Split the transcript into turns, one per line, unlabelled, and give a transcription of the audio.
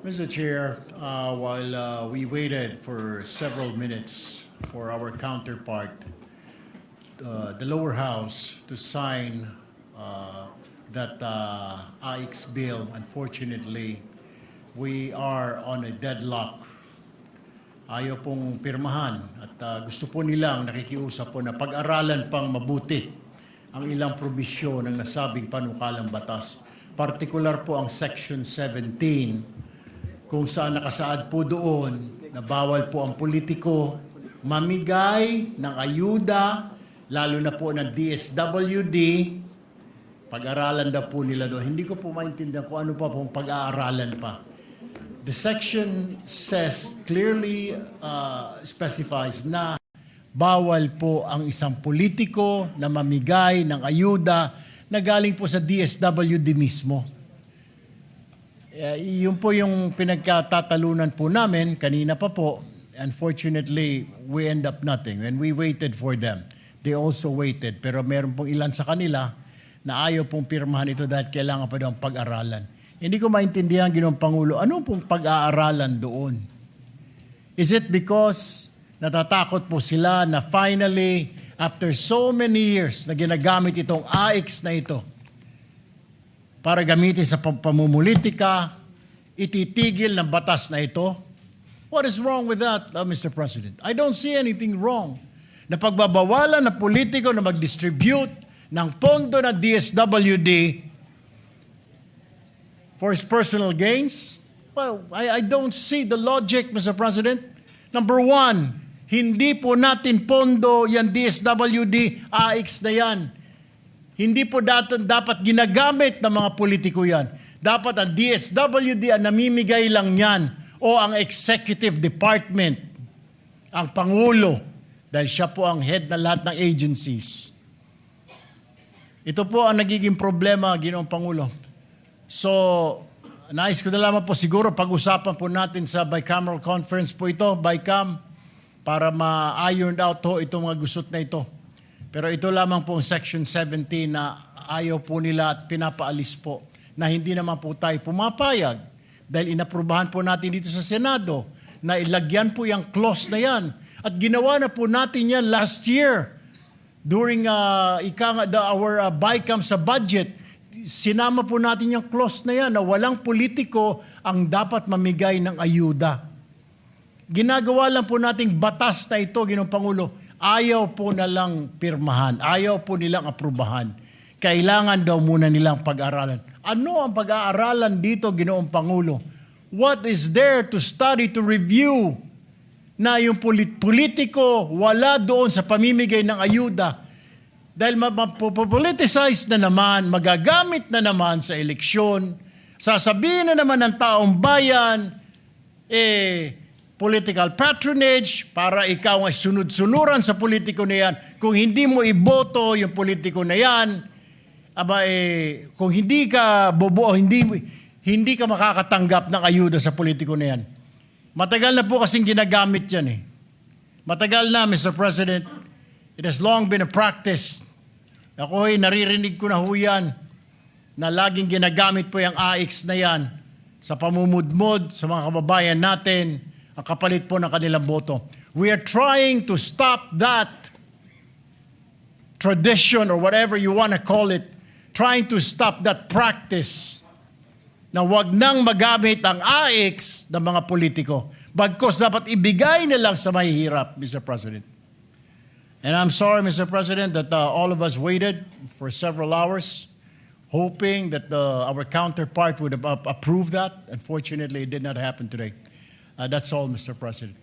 Mr. Chair, while we waited for several minutes for our counterpart, the lower house, to sign that AIX bill, unfortunately, we are on a deadlock. Ayaw pong pirmahan at gusto po nilang nakikiusap po na pag-aralan pang mabuti ang ilang probisyon ng nasabing panukalang batas. Partikular po ang Section 17 kung saan nakasaad po doon na bawal po ang politiko mamigay ng ayuda, lalo na po ng DSWD. Pag-aralan daw po nila doon. Hindi ko po maintindihan kung ano pa pong pag-aaralan pa. The section says, clearly specifies na bawal po ang isang politiko na mamigay ng ayuda na galing po sa DSWD mismo. Yun po yung pinagkatatalunan po namin kanina pa po. Unfortunately, we end up nothing. When we waited for them, they also waited. Pero meron pong ilan sa kanila na ayaw pong pirmahan ito dahil kailangan pa daw ang pag-aralan. Hindi ko maintindihan, Ginoong Pangulo, ano pong pag-aaralan doon? Is it because natatakot po sila na finally, after so many years na ginagamit itong AIX na ito para gamitin sa pamumulitika, ititigil ng batas na ito? What is wrong with that, Mr. President? I don't see anything wrong na pagbabawalan ng politiko na mag-distribute ng pondo ng DSWD for his personal gains? Well, I don't see the logic, Mr. President. Number one, hindi po natin pondo yan DSWD, AIX na yan. Hindi po dapat ginagamit ng mga politiko yan. Dapat ang DSWD ang namimigay lang yan o ang executive department, ang Pangulo, dahil siya po ang head na lahat ng agencies. Ito po ang nagiging problema, Ginoong Pangulo. So, nais ko na lamang po siguro pag-usapan po natin sa bicameral conference po ito, BICAM, para ma-ironed out ho itong mga gusot na ito. Pero ito lamang po ang Section 17 na ayaw po nila at pinapaalis po na hindi naman po tayo pumapayag dahil inaprubahan po natin dito sa Senado na ilagyan po yung clause na yan. At ginawa na po natin yan last year during our BICAM sa budget. Sinama po natin yung clause na yan na walang politiko ang dapat mamigay ng ayuda. Ginagawa lang po nating batas na ito, Ginoong Pangulo, ayaw po na lang pirmahan, ayaw po nilang aprubahan. Kailangan daw muna nilang pag-aralan. Ano ang pag-aaralan dito, Ginoong Pangulo? What is there to study, to review na yung politiko wala doon sa pamimigay ng ayuda? Dahil mapopoliticize na naman, magagamit na naman sa eleksyon, sasabihin na naman ng taong bayan, political patronage, para ikaw ay sunod-sunuran sa politiko na yan. Kung hindi mo iboto yung politiko na yan, kung hindi ka bobo, hindi ka makakatanggap ng ayuda sa politiko na yan. Matagal na po kasing ginagamit yan eh. Matagal na, Mr. President. It has long been a practice. Ako'y naririnig ko na ho yan na laging ginagamit po yung AIX na yan sa pamumudmod sa mga kababayan natin ang kapalit po ng kanilang boto. We are trying to stop that tradition or whatever you want to call it, trying to stop that practice na wag nang magamit ang AIX ng mga politiko. Bagkos dapat ibigay na lang sa mahihirap, Mr. President. And I'm sorry, Mr. President, that all of us waited for several hours, hoping that our counterpart would approve that. Unfortunately, it did not happen today. That's all, Mr. President.